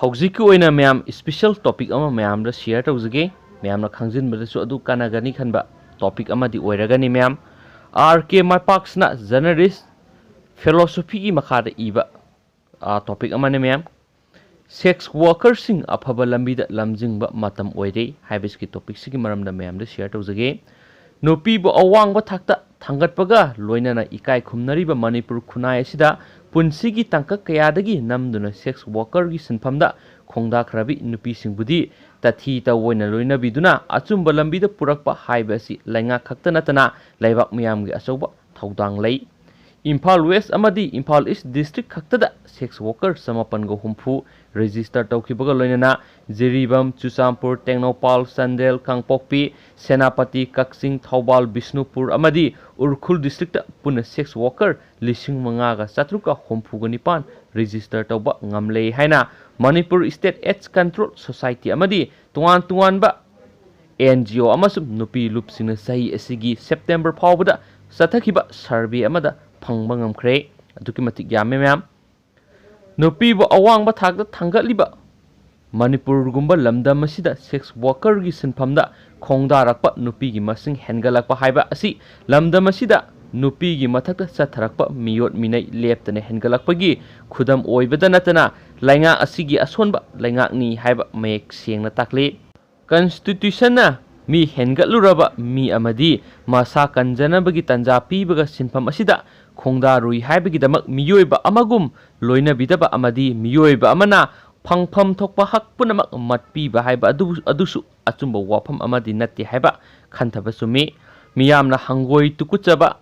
ꯍꯧꯖꯤꯛꯀꯤ ꯑꯣꯏꯅ ꯃꯌꯥꯝ ꯁ꯭ꯄꯦꯁꯤꯑꯦꯜ ꯇꯣꯄꯤꯛ ꯑꯃ ꯃꯌꯥꯝꯗ ꯁꯤꯌꯔ ꯇꯧꯖꯒꯦ ꯃꯌꯥꯝꯅ ꯈꯪꯖꯤꯟꯕꯗꯁꯨ ꯑꯗꯨ ꯀꯥꯟꯅꯒꯅꯤ ꯈꯟꯕ ꯇꯣꯄꯤꯛ ꯑꯃꯗꯤ ꯑꯣꯏꯔꯒꯅꯤ ꯃꯌꯥꯝ R.K. ꯃꯥꯏꯄꯥꯛꯁꯅ ꯖꯔꯅꯦꯂꯤꯁ ꯐꯤꯂꯣꯁꯣꯐꯤꯒꯤ ꯃꯈꯥꯗ ꯏꯕ ꯇꯣꯄꯤꯛ ꯑꯃꯅꯤ ꯃꯌꯥꯝ ꯁꯦꯛꯁ ꯋꯥꯔꯀꯔꯁꯤꯡ ꯑꯐꯕ ꯂꯝꯕꯤꯗ ꯂꯝꯖꯤꯡꯕ ꯃꯇꯝ ꯑꯣꯏꯔꯦ ꯍꯥꯏꯕꯁꯤꯒꯤ ꯇꯣꯄꯤꯛꯁꯤꯒꯤ ꯃꯔꯝꯗ ꯃꯌꯥꯝꯗ ꯁꯤꯌꯔ ꯇꯧꯖꯒꯦ ꯅꯨꯄꯤꯕꯨ ꯑꯋꯥꯡꯕ ꯊꯥꯛꯇ ꯊꯥꯡꯒꯠꯄꯒ ꯂꯣꯏꯅꯅ ꯏꯀꯥꯏ ꯈꯨꯝꯅꯔꯤꯕ ꯃꯅꯤꯄꯨꯔ ꯈꯨꯟꯅꯥꯏ ꯑꯁꯤꯗ ꯄꯨꯟꯁꯤꯒꯤ ꯇꯥꯡꯀꯛ ꯀꯌꯥꯗꯒꯤ ꯅꯝꯗꯨꯅ ꯁꯦꯛꯁ ꯋꯥꯔꯀꯔꯒꯤ ꯁꯤꯟꯐꯝꯗ ꯈꯣꯡꯗꯥꯈ꯭ꯔꯕꯤ ꯅꯨꯄꯤꯁꯤꯡꯕꯨꯗꯤ ꯇꯊꯤ ꯇꯑꯣꯏꯅ ꯂꯣꯏꯅꯕꯤꯗꯨꯅ ꯑꯆꯨꯝꯕ ꯂꯝꯕꯤꯗ ꯄꯨꯔꯛꯄ ꯍꯥꯏꯕ ꯑꯁꯤ ꯂꯩꯉꯥꯛ ꯈꯛꯇ ꯅꯠꯇꯅ ꯂꯩꯕꯥꯛ ꯃꯤꯌꯥꯝꯒꯤ ꯑꯆꯧꯕ ꯊꯧꯗꯥꯡ ꯂꯩ ꯏꯝꯐꯥꯜ ꯋꯦꯁ ꯑꯃꯗꯤ ꯏꯝꯐꯥꯜ ꯏꯁ ꯗꯤꯁꯇ꯭ꯔꯤꯛ ꯈꯛꯇꯗ ꯁꯦꯛꯁ ꯋꯥꯔꯀꯔ 150 ꯔꯦꯖꯤꯁꯇꯔ ꯇꯧꯈꯤꯕꯒ ꯂꯣꯏꯅꯅ ꯖꯤꯔꯤꯕꯝ ꯆꯨꯔꯆꯥꯟꯄꯨꯔ ꯇꯦꯡꯅꯧꯄꯜ ꯆꯥꯟꯗꯦꯜ ꯀꯥꯡꯄꯣꯛꯄꯤ ꯁꯦꯅꯥꯄꯇꯤ ꯀꯛꯆꯤꯡ ꯊꯧꯕꯥꯜ ꯕꯤꯁꯅꯨꯄꯨꯔ ꯑꯃꯗꯤ ꯎꯈ꯭ꯔꯨꯜ ꯗꯤꯁꯇ꯭ꯔꯤꯛꯇ ꯄꯨꯟꯅ ꯁꯦꯛꯁ ꯋꯥꯔꯀꯔ 5,769 ꯔꯦꯖꯤꯁꯇꯔ ꯇꯧꯕ ꯉꯝꯂꯦ ꯍꯥꯏꯅ Manipur state AIDS control society ꯑꯃꯗꯤ ꯇꯣꯉꯥꯟꯕ NGO ꯑꯃꯁꯨꯡ ꯅꯨꯄꯤ ꯂꯨꯞꯁꯤꯡꯅ ꯆꯍꯤ ꯑꯁꯤꯒꯤ ꯁꯦꯞꯇꯦꯝꯕꯔ ꯐꯥꯎꯕꯗ ꯆꯠꯊꯈꯤꯕ ꯁꯔꯚꯦ ꯑꯃꯗ ꯐꯪꯕ ꯉꯝꯈ꯭ꯔꯦ ꯑꯗꯨꯛꯀꯤ ꯃꯇꯤꯛ ꯌꯥꯝꯃꯦ ꯃꯌꯥꯝ ꯅꯨꯄꯤꯕꯨ ꯑꯋꯥꯡꯕ ꯊꯥꯛꯇ ꯊꯥꯡꯒꯠꯂꯤꯕ ꯃꯅꯤꯄꯨꯔꯒꯨꯝꯕ ꯂꯝꯗꯝ ꯑꯁꯤꯗ ꯁꯦꯛꯁ ꯋꯥꯔꯀꯔꯒꯤ ꯁꯤꯟꯐꯝꯗ ꯈꯣꯡꯗꯥꯔꯛꯄ ꯅꯨꯄꯤꯒꯤ ꯃꯁꯤꯡ ꯍꯦꯟꯒꯠꯂꯛꯄ ꯍꯥꯏꯕ ꯑꯁꯤ ꯂꯝꯗꯝ ꯑꯁꯤꯗ ꯅꯨꯄꯤꯒꯤ ꯃꯊꯛꯇ ꯆꯠꯊꯔꯛꯄ ꯃꯤꯑꯣꯠ ꯃꯤꯅꯩ ꯂꯦꯞꯇꯅ ꯍꯦꯟꯒꯠꯂꯛꯄꯒꯤ ꯈꯨꯗꯝ ꯑꯣꯏꯕꯗ ꯅꯠꯇꯅ ꯂꯩꯉꯥꯛ ꯑꯁꯤꯒꯤ ꯑꯁꯣꯟꯕ ꯂꯩꯉꯥꯛꯅꯤ ꯍꯥꯏꯕ ꯃꯌꯦꯛ ꯁꯦꯡꯅ ꯇꯥꯛꯂꯤ ꯀꯟꯁꯇꯤꯇ꯭ꯌꯨꯁꯟꯅ ꯃꯤ ꯍꯦꯟꯒꯠꯂꯨꯔꯕ ꯃꯤ ꯑꯃꯗꯤ ꯃꯁꯥ ꯀꯟꯖꯅꯕꯒꯤ ꯇꯟꯖꯥ ꯄꯤꯕꯒ ꯁꯤꯟꯐꯝ ꯑꯁꯤꯗ ꯈꯣꯡꯗꯥꯔꯨꯏ ꯍꯥꯏꯕꯒꯤꯗꯃꯛ ꯃꯤꯑꯣꯏꯕ ꯑꯃꯒꯨꯝ ꯂꯣꯏꯅꯕꯤꯗꯕ ꯑꯃꯗꯤ ꯃꯤꯑꯣꯏꯕ ꯑꯃꯅ ꯐꯪꯐꯝ ꯊꯣꯛꯄ ꯍꯛ ꯄꯨꯝꯅꯃꯛ ꯃꯠꯄꯤꯕ ꯍꯥꯏꯕ ꯑꯗꯨꯁꯨ ꯑꯆꯨꯝꯕ ꯋꯥꯐꯝ ꯑꯃꯗꯤ ꯅꯠꯇꯦ ꯍꯥꯏꯕ ꯈꯟꯊꯕ ꯆꯨꯝꯃꯤ ꯃꯤꯌꯥꯝꯅ ꯍꯪꯒꯣꯏ ꯇꯨꯀꯨꯠꯆꯕ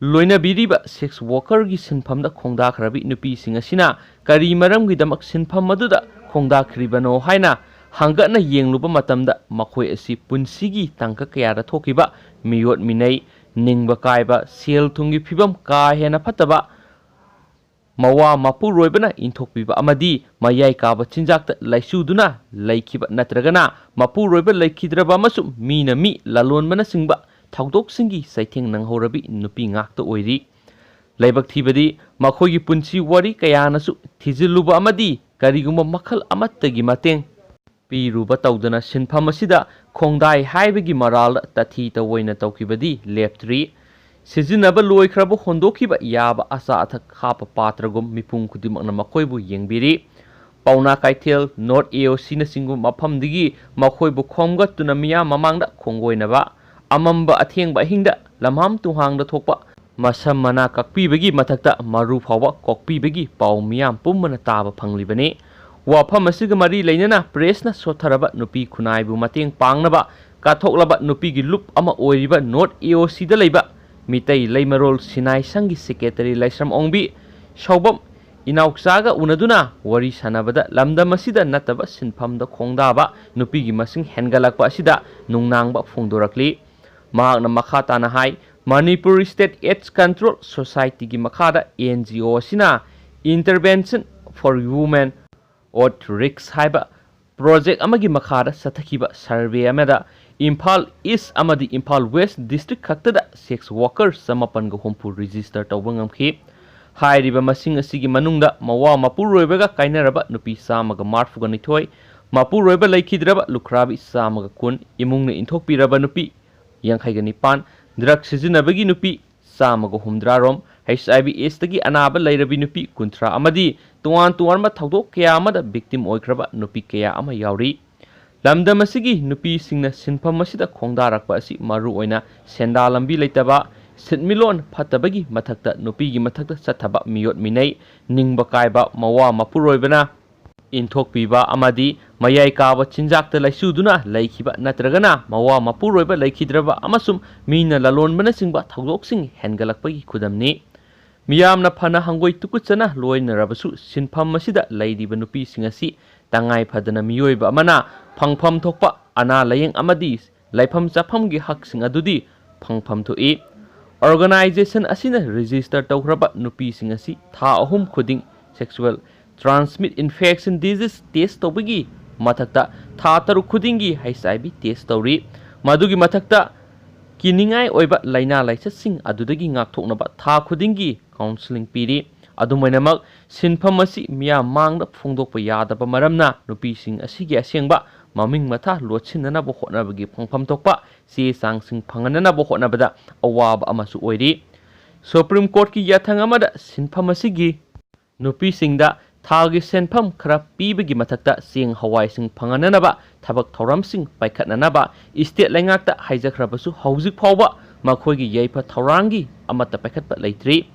ꯂꯣꯏꯅꯕꯤꯔꯤꯕ ꯁꯦꯛꯁ ꯋꯥꯔꯀꯔꯒꯤ ꯁꯤꯟꯐꯝꯗ ꯈꯣꯡꯗꯥꯈ꯭ꯔꯕꯤ ꯅꯨꯄꯤꯁꯤꯡ ꯑꯁꯤꯅ ꯀꯔꯤ ꯃꯔꯝꯒꯤꯗꯃꯛ ꯁꯤꯟꯐꯝ ꯑꯗꯨꯗ ꯈꯣꯡꯗꯥꯈ꯭ꯔꯤꯕꯅꯣ ꯍꯥꯏꯅ ꯍꯪꯒꯠꯅ ꯌꯦꯡꯂꯨꯕ ꯃꯇꯝꯗ ꯃꯈꯣꯏ ꯑꯁꯤ ꯄꯨꯟꯁꯤꯒꯤ ꯇꯥꯡꯀꯛ ꯀꯌꯥꯗ ꯊꯣꯛꯈꯤꯕ ꯃꯤꯑꯣꯠ ꯃꯤꯅꯩ ꯅꯤꯡꯕ ꯀꯥꯏꯕ ꯁꯦꯜ ꯊꯨꯝꯒꯤ ꯐꯤꯕꯝ ꯀꯥ ꯍꯦꯟꯅ ꯐꯠꯇꯕ ꯃꯋꯥ ꯃꯄꯨꯔꯣꯏꯕꯅ ꯏꯟꯊꯣꯛꯄꯤꯕ ꯑꯃꯗꯤ ꯃꯌꯥꯏ ꯀꯥꯕ ꯆꯤꯟꯖꯥꯛꯇ ꯂꯩꯆꯨꯗꯨꯅ ꯂꯩꯈꯤꯕ ꯅꯠꯇ꯭ꯔꯒꯅ ꯃꯄꯨꯔꯣꯏꯕ ꯂꯩꯈꯤꯗ꯭ꯔꯕ ꯑꯃꯁꯨꯡ ꯃꯤꯅ ꯃꯤ ꯂꯂꯣꯟꯕꯅꯆꯤꯡꯕ ꯊꯧꯗꯣꯛꯁꯤꯡꯒꯤ ꯆꯩꯊꯦꯡ ꯅꯪꯍꯧꯔꯕꯤ ꯅꯨꯄꯤ ꯉꯥꯛꯇ ꯑꯣꯏꯔꯤ ꯂꯥꯏꯕꯛ ꯊꯤꯕꯗꯤ ꯃꯈꯣꯏꯒꯤ ꯄꯨꯟꯁꯤ ꯋꯥꯔꯤ ꯀꯌꯥꯅꯁꯨ ꯊꯤꯖꯤꯜꯂꯨꯕ ꯑꯃꯗꯤ ꯀꯔꯤꯒꯨꯝꯕ ꯃꯈꯜ ꯑꯃꯠꯇꯒꯤ ꯃꯇꯦꯡ ꯄꯤꯔꯨꯕ ꯇꯧꯗꯅ ꯁꯤꯟꯐꯝ ꯑꯁꯤꯗ ꯈꯣꯡꯗꯥꯏ ꯍꯥꯏꯕꯒꯤ ꯃꯔꯥꯜꯗ ꯇꯊꯤ ꯇꯑꯣꯏꯅ ꯇꯧꯈꯤꯕꯗꯤ ꯂꯦꯞꯇ꯭ꯔꯤ ꯁꯤꯖꯤꯟꯅꯕ ꯂꯣꯏꯈ꯭ꯔꯕ ꯍꯣꯟꯗꯣꯛꯈꯤꯕ ꯌꯥꯕ ꯑꯆꯥ ꯑꯊꯛ ꯍꯥꯞꯄ ꯄꯥꯇ꯭ꯔꯒꯨꯝ ꯃꯤꯄꯨꯝ ꯈꯨꯗꯤꯡꯃꯛꯅ ꯃꯈꯣꯏꯕꯨ ꯌꯦꯡꯕꯤꯔꯤ ꯄꯥꯎꯅꯥ ꯀꯩꯊꯦꯜ ꯅꯣꯔꯠ AOCꯅꯆꯤꯡꯕ ꯃꯐꯝꯗꯒꯤ ꯃꯈꯣꯏꯕꯨ ꯈꯣꯝꯒꯠꯇꯨꯅ ꯃꯤꯌꯥꯝ ꯃꯃꯥꯡꯗ ꯈꯣꯡꯒꯣꯏꯅꯕ ꯑꯃꯝꯕ ꯑꯊꯦꯡꯕ ꯑꯍꯤꯡꯗ ꯂꯝꯍꯥꯡ ꯇꯨꯍꯥꯡꯗ ꯊꯣꯛꯄ ꯃꯁꯝ ꯃꯅꯥ ꯀꯛꯄꯤꯕꯒꯤ ꯃꯊꯛꯇ ꯃꯔꯨ ꯐꯥꯎꯕ ꯀꯣꯛꯄꯤꯕꯒꯤ ꯄꯥꯎ ꯃꯤꯌꯥꯝ ꯄꯨꯝꯕꯅ ꯇꯥꯕ ꯐꯪꯂꯤꯕꯅꯤ ꯋꯥꯐꯝ ꯑꯁꯤꯒ ꯃꯔꯤ ꯂꯩꯅꯅ ꯄ꯭ꯔꯦꯁꯅ ꯁꯣꯠꯊꯔꯕ ꯅꯨꯄꯤ ꯈꯨꯟꯅꯥꯏꯕꯨ ꯃꯇꯦꯡ ꯄꯥꯡꯅꯕ ꯀꯠꯊꯣꯛꯂꯕ ꯅꯨꯄꯤꯒꯤ ꯂꯨꯞ ꯑꯃ ꯑꯣꯏꯔꯤꯕ ꯅꯣꯔꯠ AOCꯗ ꯂꯩꯕ ꯃꯤꯇꯩ ꯂꯩꯃꯔꯣꯜ ꯁꯤꯅꯥꯏ ꯁꯪꯒꯤ ꯁꯦꯀ꯭ꯔꯦꯇꯔꯤ ꯂꯥꯏꯁ꯭ꯔꯝ ꯑꯣꯡꯕꯤ ꯁꯧꯕꯝ ꯏꯅꯥꯎꯆꯥꯒ ꯎꯅꯗꯨꯅ ꯋꯥꯔꯤ ꯁꯥꯟꯅꯕꯗ ꯂꯝꯗꯝ ꯑꯁꯤꯗ ꯅꯠꯇꯕ ꯁꯤꯟꯐꯝꯗ ꯈꯣꯡꯗꯥꯕ ꯅꯨꯄꯤꯒꯤ ꯃꯁꯤꯡ ꯍꯦꯟꯒꯠꯂꯛꯄ ꯑꯁꯤꯗ ꯅꯨꯡꯅꯥꯡꯕ ꯐꯣꯡꯗꯣꯔꯛꯂꯤ ꯃꯍꯥꯛꯅ ꯃꯈꯥ ꯇꯥꯅ ꯍꯥꯏ ꯃꯅꯤꯄꯨꯔ ꯁ꯭ꯇꯦꯠ ꯑꯦꯗꯁ ꯀꯟꯇ꯭ꯔꯣꯜ ꯁꯣꯁꯥꯏꯇꯤꯒꯤ ꯃꯈꯥꯗ NGO ꯑꯁꯤꯅ ꯏꯟꯇꯔꯚꯦꯟꯁꯟ ꯐꯣꯔ ꯋꯨꯃꯦꯟ ꯑꯣꯠ ꯔꯤꯛꯁ ꯍꯥꯏꯕ ꯄ꯭ꯔꯣꯖꯦꯛ ꯑꯃꯒꯤ ꯃꯈꯥꯗ ꯆꯠꯊꯈꯤꯕ ꯁꯔꯚꯦ ꯑꯃꯗ ꯏꯝꯐꯥꯜ ꯏꯁ ꯑꯃꯗꯤ ꯏꯝꯐꯥꯜ ꯋꯦꯁ ꯗꯤꯁꯇ꯭ꯔꯤꯛ ꯈꯛꯇꯗ ꯁꯦꯛꯁ ꯋꯥꯔꯀꯔ 150 ꯔꯦꯖꯤꯁꯇꯔ ꯇꯧꯕ ꯉꯝꯈꯤ ꯍꯥꯏꯔꯤꯕ ꯃꯁꯤꯡ ꯑꯁꯤꯒꯤ ꯃꯅꯨꯡꯗ ꯃꯋꯥ ꯃꯄꯨꯔꯣꯏꯕꯒ ꯀꯥꯏꯅꯔꯕ ꯅꯨꯄꯤ 142 ꯃꯄꯨꯔꯣꯏꯕ ꯂꯩꯈꯤꯗ꯭ꯔꯕ ꯂꯨꯈ꯭ꯔꯥꯕꯤ 110 ꯏꯃꯨꯡꯅ ꯏꯟꯊꯣꯛꯄꯤꯔꯕ ꯅꯨꯄꯤ 59 ꯗ꯭ꯔꯒ ꯁꯤꯖꯤꯟꯅꯕꯒꯤ ꯅꯨꯄꯤ 150 HIV/AIDS ꯑꯅꯥꯕ ꯂꯩꯔꯕꯤ ꯅꯨꯄꯤ 30 ꯑꯃꯗꯤ ꯇꯣꯉꯥꯟꯕ ꯊꯧꯗꯣꯛ ꯀꯌꯥ ꯑꯃꯗ ꯚꯤꯛꯇꯤꯝ ꯑꯣꯏꯈ꯭ꯔꯕ ꯅꯨꯄꯤ ꯀꯌꯥ ꯑꯃ ꯌꯥꯎꯔꯤ ꯂꯝꯗꯝ ꯑꯁꯤꯒꯤ ꯅꯨꯄꯤꯁꯤꯡꯅ ꯁꯤꯟꯐꯝ ꯑꯁꯤꯗ ꯈꯣꯡꯗꯥꯔꯛꯄ ꯑꯁꯤ ꯃꯔꯨꯑꯣꯏꯅ ꯁꯦꯟꯗꯥ ꯂꯝꯕꯤ ꯂꯩꯇꯕ ꯁꯤꯠꯃꯤꯂꯣꯟ ꯐꯠꯇꯕꯒꯤ ꯃꯊꯛꯇ ꯅꯨꯄꯤꯒꯤ ꯃꯊꯛꯇ ꯆꯠꯊꯕ ꯃꯤꯑꯣꯠ ꯃꯤꯅꯩ ꯅꯤꯡꯕ ꯀꯥꯏꯕ ꯃꯋꯥ ꯃꯄꯨꯔꯣꯏꯕꯅ ꯏꯟꯊꯣꯛꯄꯤꯕ ꯑꯃꯗꯤ ꯃꯌꯥꯏ ꯀꯥꯕ ꯆꯤꯟꯖꯥꯛꯇ ꯂꯩꯆꯨꯗꯨꯅ ꯂꯩꯈꯤꯕ ꯅꯠꯇ꯭ꯔꯒꯅ ꯃꯋꯥ ꯃꯄꯨꯔꯣꯏꯕ ꯂꯩꯈꯤꯗ꯭ꯔꯕ ꯑꯃꯁꯨꯡ ꯃꯤꯅ ꯂꯂꯣꯟꯕꯅꯆꯤꯡꯕ ꯊꯧꯗꯣꯛꯁꯤꯡ ꯍꯦꯟꯒꯠꯂꯛꯄꯒꯤ ꯈꯨꯗꯝꯅꯤ ꯃꯤꯌꯥꯝꯅ ꯐꯅ ꯍꯪꯒꯣꯏ ꯇꯨꯀꯨꯠꯆꯅ ꯂꯣꯏꯅꯔꯕꯁꯨ ꯁꯤꯟꯐꯝ ꯑꯁꯤꯗ ꯂꯩꯔꯤꯕ ꯅꯨꯄꯤꯁꯤꯡ ꯑꯁꯤ ꯇꯉꯥꯏ ꯐꯗꯅ ꯃꯤꯑꯣꯏꯕ ꯑꯃꯅ ꯐꯪꯐꯝ ꯊꯣꯛꯄ ꯑꯅꯥ ꯂꯥꯌꯦꯡ ꯑꯃꯗꯤ ꯂꯩꯐꯝ ꯆꯥꯐꯝꯒꯤ ꯍꯛꯁꯤꯡ ꯑꯗꯨꯗꯤ ꯐꯪꯐꯝ ꯊꯣꯛꯏ ꯑꯣꯔꯒꯅꯥꯏꯖꯦꯁꯟ ꯑꯁꯤꯅ ꯔꯦꯖꯤꯁꯇꯔ ꯇꯧꯈ꯭ꯔꯕ ꯅꯨꯄꯤꯁꯤꯡ ꯑꯁꯤ ꯊꯥ 3 ꯈꯨꯗꯤꯡ sexual transmit infection disease test ꯇꯧꯕꯒꯤ ꯃꯊꯛꯇ ꯊꯥ 3 ꯈꯨꯗꯤꯡꯒꯤ HIV ꯇꯦꯁ ꯇꯧꯔꯤ ꯃꯗꯨꯒꯤ ꯃꯊꯛꯇ ꯀꯤꯅꯤꯡꯉꯥꯏ ꯑꯣꯏꯕ ꯂꯩꯅꯥ ꯂꯥꯏꯆꯠꯁꯤꯡ ꯑꯗꯨꯗꯒꯤ ꯉꯥꯛꯊꯣꯛꯅꯕ ꯊꯥ ꯈꯨꯗꯤꯡꯒꯤ ꯀꯥꯎꯟꯁꯦꯂꯤꯡ ꯄꯤꯔꯤ ꯑꯗꯨꯃꯥꯏꯅꯃꯛ ꯁꯤꯟꯐꯝ ꯑꯁꯤ ꯃꯤꯌꯥꯝ ꯃꯥꯡꯗ ꯐꯣꯡꯗꯣꯛꯄ ꯌꯥꯗꯕ ꯃꯔꯝꯅ ꯅꯨꯄꯤꯁꯤꯡ ꯑꯁꯤꯒꯤ ꯑꯁꯦꯡꯕ ꯃꯃꯤꯡ ꯃꯊꯥ ꯂꯣꯠꯁꯤꯟꯅꯅꯕ ꯍꯣꯠꯅꯕꯒꯤ ꯐꯪꯐꯝ ꯊꯣꯛꯄ ꯆꯦ ꯆꯥꯡꯁꯤꯡ ꯐꯪꯍꯟꯅꯕ ꯍꯣꯠꯅꯕꯗ ꯑꯋꯥꯕ ꯑꯃꯁꯨ ꯑꯣꯏꯔꯤ꯫ ꯁꯨꯄ꯭ꯔꯤꯝ ꯀꯣꯔꯠꯀꯤ ꯌꯥꯊꯪ ꯑꯃꯗ ꯁꯤꯟꯐꯝ ꯑꯁꯤꯒꯤ ꯅꯨꯄꯤꯁꯤꯡꯗ ꯊꯥꯒꯤ ꯁꯦꯟꯐꯝ ꯈꯔ ꯄꯤꯕꯒꯤ ꯃꯊꯛꯇ ꯆꯦꯡ ꯍꯋꯥꯏꯁꯤꯡ ꯐꯪꯍꯟꯅꯕ ꯊꯕꯛ ꯊꯧꯔꯝꯁꯤꯡ ꯄꯥꯏꯈꯠꯅꯅꯕ ꯏꯁꯇꯦꯠ ꯂꯩꯉꯥꯛꯇ ꯍꯥꯏꯖꯈ꯭ꯔꯕꯁꯨ ꯍꯧꯖꯤꯛ ꯐꯥꯎꯕ ꯃꯈꯣꯏꯒꯤ ꯌꯩꯐ ꯊꯧꯔꯥꯡꯒꯤ ꯑꯃꯠꯇ ꯄꯥꯏꯈꯠꯄ ꯂꯩꯇ꯭ꯔꯤ꯫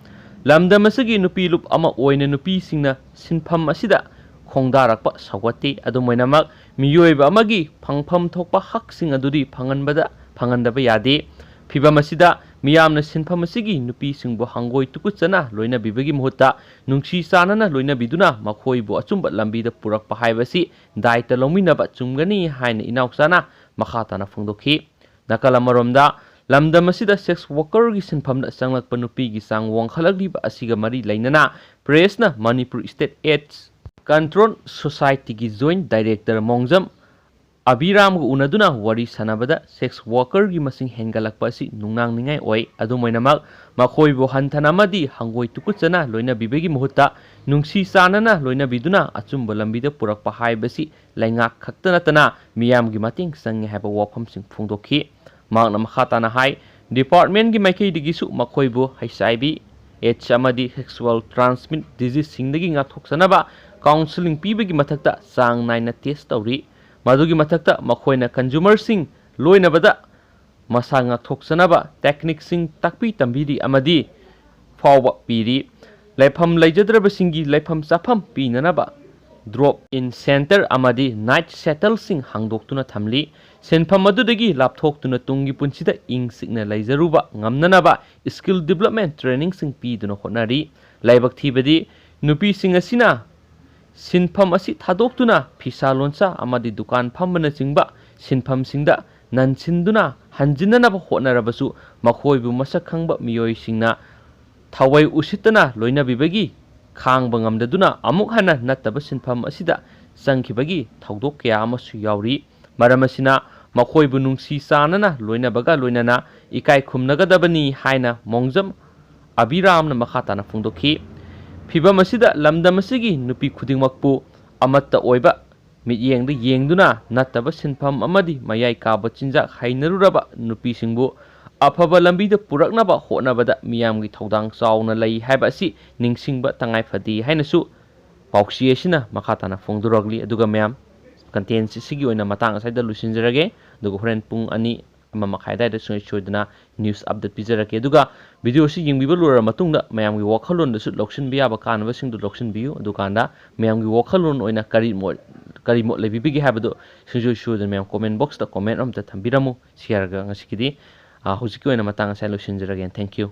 ꯂꯝꯗꯝ ꯑꯁꯤꯒꯤ ꯅꯨꯄꯤ ꯂꯨꯞ ꯑꯃ ꯑꯣꯏꯅ ꯅꯨꯄꯤꯁꯤꯡꯅ ꯁꯤꯟꯐꯝ ꯑꯁꯤꯗ ꯈꯣꯡꯗꯥꯔꯛꯄ ꯁꯧꯒꯠꯇꯦ꯫ ꯑꯗꯨꯃꯥꯏꯅꯃꯛ ꯃꯤꯑꯣꯏꯕ ꯑꯃꯒꯤ ꯐꯪꯐꯝ ꯊꯣꯛꯄ ꯍꯛꯁꯤꯡ ꯑꯗꯨꯗꯤ ꯐꯪꯍꯟꯗꯕ ꯌꯥꯗꯦ꯫ ꯐꯤꯚꯝ ꯑꯁꯤꯗ ꯃꯤꯌꯥꯝꯅ ꯁꯤꯟꯐꯝ ꯑꯁꯤꯒꯤ ꯅꯨꯄꯤꯁꯤꯡꯕꯨ ꯍꯪꯒꯣꯏ ꯇꯨꯀꯨꯠꯆꯅ ꯂꯣꯏꯅꯕꯤꯕꯒꯤ ꯃꯍꯨꯠꯇ ꯅꯨꯡꯁꯤ ꯆꯥꯟꯅꯅ ꯂꯣꯏꯅꯕꯤꯗꯨꯅ ꯃꯈꯣꯏꯕꯨ ꯑꯆꯨꯝꯕ ꯂꯝꯕꯤꯗ ꯄꯨꯔꯛꯄ ꯍꯥꯏꯕꯁꯤ ꯗꯥꯏꯇ ꯂꯧꯃꯤꯟꯅꯕ ꯆꯨꯝꯒꯅꯤ ꯍꯥꯏꯅ ꯏꯅꯥꯎꯆꯥꯅ ꯃꯈꯥ ꯇꯥꯅ ꯐꯣꯡꯗꯣꯛꯈꯤ꯫ ꯅꯥꯀꯜ ꯑꯃꯔꯣꯝꯗ ꯂꯝꯗꯝ ꯑꯁꯤꯗ ꯁꯦꯛꯁ ꯋꯥꯔꯀꯔꯒꯤ ꯁꯤꯟꯐꯝꯗ ꯆꯪꯂꯛꯄ ꯅꯨꯄꯤꯒꯤ ꯆꯥꯡ ꯋꯥꯡꯈꯠꯂꯛꯂꯤꯕ ꯑꯁꯤꯒ ꯃꯔꯤ ꯂꯩꯅꯅ ꯄ꯭ꯔꯦꯁꯅ ꯃꯅꯤꯄꯨꯔ ꯁ꯭ꯇꯦꯠ ꯑꯦꯗꯁ ꯀꯟꯇ꯭ꯔꯣꯜ ꯁꯣꯁꯥꯏꯇꯤꯒꯤ ꯖꯣꯏꯟꯠ ꯗꯥꯏꯔꯦꯛꯇꯔ ꯃꯣꯡꯖꯝ ꯑꯕꯤꯔꯥꯝꯒ ꯎꯅꯗꯨꯅ ꯋꯥꯔꯤ ꯁꯥꯟꯅꯕꯗ ꯁꯦꯛꯁ ꯋꯥꯔꯀꯔꯒꯤ ꯃꯁꯤꯡ ꯍꯦꯟꯒꯠꯂꯛꯄ ꯑꯁꯤ ꯅꯨꯡꯅꯥꯡꯅꯤꯡꯉꯥꯏ ꯑꯣꯏ꯫ ꯑꯗꯨꯃꯥꯏꯅꯃꯛ ꯃꯈꯣꯏꯕꯨ ꯍꯟꯊꯅ ꯑꯃꯗꯤ ꯍꯪꯒꯣꯏ ꯇꯨꯀꯨꯠꯆꯅ ꯂꯣꯏꯅꯕꯤꯕꯒꯤ ꯃꯍꯨꯠꯇ ꯅꯨꯡꯁꯤ ꯆꯥꯟꯅꯅ ꯂꯣꯏꯅꯕꯤꯗꯨꯅ ꯑꯆꯨꯝꯕ ꯂꯝꯕꯤꯗ ꯄꯨꯔꯛꯄ ꯍꯥꯏꯕꯁꯤ ꯂꯩꯉꯥꯛ ꯈꯛꯇ ꯅꯠꯇꯅ ꯃꯤꯌꯥꯝꯒꯤ ꯃꯇꯦꯡ ꯆꯪꯉꯤ ꯍꯥꯏꯕ ꯋꯥꯐꯝꯁꯤꯡ ꯐꯣꯡꯗꯣꯛꯈꯤ꯫ ꯃꯍꯥꯛꯅ ꯃꯈꯥ ꯇꯥꯅ ꯍꯥꯏ ꯗꯤꯄꯥꯔꯠꯃꯦꯟꯠꯀꯤ ꯃꯥꯏꯀꯩꯗꯒꯤꯁꯨ ꯃꯈꯣꯏꯕꯨ HIV, AIDS ꯑꯃꯗꯤ ꯁꯦꯛꯁꯨꯑꯦꯜ ꯇ꯭ꯔꯥꯟꯁꯃꯤꯠ ꯗꯤꯖꯤꯖꯁꯤꯡꯗꯒꯤ ꯉꯥꯛꯊꯣꯛꯆꯅꯕ ꯀꯥꯎꯟꯁꯤꯂꯤꯡ ꯄꯤꯕꯒꯤ ꯃꯊꯛꯇ ꯆꯥꯡ ꯅꯥꯏꯅ ꯇꯦꯁꯠ ꯇꯧꯔꯤ꯫ ꯃꯗꯨꯒꯤ ꯃꯊꯛꯇ ꯃꯈꯣꯏꯅ ꯀꯟꯖꯨꯃꯔꯁꯤꯡ ꯂꯣꯏꯅꯕꯗ ꯃꯁꯥ ꯉꯥꯛꯊꯣꯛꯆꯅꯕ ꯇꯦꯛꯅꯤꯛꯁꯤꯡ ꯇꯥꯛꯄꯤ ꯇꯝꯕꯤꯔꯤ ꯑꯃꯗꯤ ꯐꯥꯎꯕ ꯄꯤꯔꯤ꯫ ꯂꯩꯐꯝ ꯂꯩꯖꯗ꯭ꯔꯕꯁꯤꯡꯒꯤ ꯂꯩꯐꯝ ꯆꯥꯐꯝ ꯄꯤꯅꯅꯕ ꯗ꯭ꯔꯣꯞ ꯏꯟ ꯁꯦꯟꯇꯔ ꯑꯃꯗꯤ ꯅꯥꯏꯠ ꯁꯦꯇꯜꯁꯤꯡ ꯍꯥꯡꯗꯣꯛꯇꯨꯅ ꯊꯝꯂꯤ꯫ ꯁꯤꯟꯐꯝ ꯑꯗꯨꯗꯒꯤ ꯂꯥꯞꯊꯣꯛꯇꯨꯅ ꯇꯨꯡꯒꯤ ꯄꯨꯟꯁꯤꯗ ꯏꯪ ꯆꯤꯛꯅ ꯂꯩꯖꯔꯨꯕ ꯉꯝꯅꯅꯕ ꯁ꯭ꯀꯤꯜ ꯗꯤꯚꯦꯂꯞꯃꯦꯟꯠ ꯇ꯭ꯔꯦꯅꯤꯡꯁꯤꯡ ꯄꯤꯗꯨꯅ ꯍꯣꯠꯅꯔꯤ꯫ ꯂꯥꯏꯕꯛ ꯊꯤꯕꯗꯤ ꯅꯨꯄꯤꯁꯤꯡ ꯑꯁꯤꯅ ꯁꯤꯟꯐꯝ ꯑꯁꯤ ꯊꯥꯗꯣꯛꯇꯨꯅ ꯐꯤꯁꯥ ꯂꯣꯟꯁꯥ ꯑꯃꯗꯤ ꯗꯨꯀꯥꯟ ꯐꯝꯕꯅꯆꯤꯡꯕ ꯁꯤꯟꯐꯝꯁꯤꯡꯗ ꯅꯟꯁꯤꯟꯗꯨꯅ ꯍꯟꯖꯤꯟꯅꯅꯕ ꯍꯣꯠꯅꯔꯕꯁꯨ ꯃꯈꯣꯏꯕꯨ ꯃꯁꯛ ꯈꯪꯕ ꯃꯤꯑꯣꯏꯁꯤꯡꯅ ꯊꯋꯥꯏ ꯎꯁꯤꯠꯇꯅ ꯂꯣꯏꯅꯕꯤꯕꯒꯤ ꯈꯥꯡꯕ ꯉꯝꯗꯗꯨꯅ ꯑꯃꯨꯛ ꯍꯟꯅ ꯅꯠꯇꯕ ꯁꯤꯟꯐꯝ ꯑꯁꯤꯗ ꯆꯪꯈꯤꯕꯒꯤ ꯊꯧꯗꯣꯛ ꯀꯌꯥ ꯑꯃꯁꯨ ꯌꯥꯎꯔꯤ꯫ ꯃꯔꯝ ꯑꯁꯤꯅ ꯃꯈꯣꯏꯕꯨ ꯅꯨꯡꯁꯤ ꯆꯥꯟꯅꯅ ꯂꯣꯏꯅꯕꯒ ꯂꯣꯏꯅꯅ ꯏꯀꯥꯏ ꯈꯨꯝꯅꯒꯗꯕꯅꯤ ꯍꯥꯏꯅ ꯃꯣꯡꯖꯝ ꯑꯕꯤꯔꯥꯝꯅ ꯃꯈꯥ ꯇꯥꯅ ꯐꯣꯡꯗꯣꯛꯈꯤ꯫ ꯐꯤꯚꯝ ꯑꯁꯤꯗ ꯂꯝꯗꯝ ꯑꯁꯤꯒꯤ ꯅꯨꯄꯤ ꯈꯨꯗꯤꯡꯃꯛꯄꯨ ꯑꯃꯠꯇ ꯑꯣꯏꯕ ꯃꯤꯠꯌꯦꯡꯗ ꯌꯦꯡꯗꯨꯅ ꯅꯠꯇꯕ ꯁꯤꯟꯐꯝ ꯑꯃꯗꯤ ꯃꯌꯥꯏ ꯀꯥꯕ ꯆꯤꯟꯖꯥꯛ ꯍꯩꯅꯔꯨꯔꯕ ꯅꯨꯄꯤꯁꯤꯡꯕꯨ ꯑꯐꯕ ꯂꯝꯕꯤꯗ ꯄꯨꯔꯛꯅꯕ ꯍꯣꯠꯅꯕꯗ ꯃꯤꯌꯥꯝꯒꯤ ꯊꯧꯗꯥꯡ ꯆꯥꯎꯅ ꯂꯩ ꯍꯥꯏꯕ ꯑꯁꯤ ꯅꯤꯡꯁꯤꯡꯕ ꯇꯉꯥꯏꯐꯗꯦ ꯍꯥꯏꯅꯁꯨ ꯄꯥꯎꯆꯦ ꯑꯁꯤꯅ ꯃꯈꯥ ꯇꯥꯅ ꯐꯣꯡꯗꯣꯔꯛꯂꯤ꯫ ꯑꯗꯨꯒ ꯃꯌꯥꯝ ꯀꯟꯇꯦꯟꯠꯁꯤ ꯁꯤꯒꯤ ꯑꯣꯏꯅ ꯃꯇꯥꯡ ꯑꯁ꯭ꯋꯥꯏꯗ ꯂꯣꯏꯁꯤꯟꯖꯔꯒꯦ꯫ ꯑꯗꯨꯒ ꯍꯣꯔꯦꯟ ꯄꯨꯡ 2, 1:30 ꯑꯗꯨꯋꯥꯏꯗ ꯁꯣꯏꯗꯅ ꯅ꯭ꯌꯨꯁ ꯑꯞꯗꯦꯠ ꯄꯤꯖꯔꯛꯀꯦ꯫ ꯑꯗꯨꯒ ꯚꯤꯗꯤꯑꯣꯁꯤ ꯌꯦꯡꯕꯤꯕ ꯂꯣꯏꯔꯕ ꯃꯇꯨꯡꯗ ꯃꯌꯥꯝꯒꯤ ꯋꯥꯈꯜꯂꯣꯟꯗꯁꯨ ꯂꯧꯁꯤꯟꯕ ꯌꯥꯕ ꯀꯥꯟꯅꯕꯁꯤꯡꯗꯨ ꯂꯧꯁꯤꯟꯕꯤꯌꯨ꯫ ꯑꯗꯨꯀꯥꯟꯗ ꯃꯌꯥꯝꯒꯤ ꯋꯥꯈꯜꯂꯣꯟ ꯑꯣꯏꯅ ꯀꯔꯤ ꯃꯣꯠ ꯂꯩꯕꯤꯕꯒꯦ ꯍꯥꯏꯕꯗꯨ ꯁꯨꯡꯁꯣꯏ ꯁꯣꯏꯗꯅ ꯃꯌꯥꯝ ꯀꯣꯃꯦꯟꯠ ꯕꯣꯛꯁꯇ ꯀꯣꯃꯦꯟꯠ ꯑꯃꯇ ꯊꯝꯕꯤꯔꯝꯃꯨ꯫ ꯁꯤ ꯍꯥꯏꯔꯒ ꯉꯁꯤꯒꯤꯗꯤ ꯍꯧꯖꯤꯛꯀꯤ ꯑꯣꯏꯅ ꯃꯇꯥꯡ ꯑꯁ꯭ꯋꯥꯏꯗ ꯂꯣꯏꯁꯤꯟꯖꯔꯒꯦ꯫ Thank you.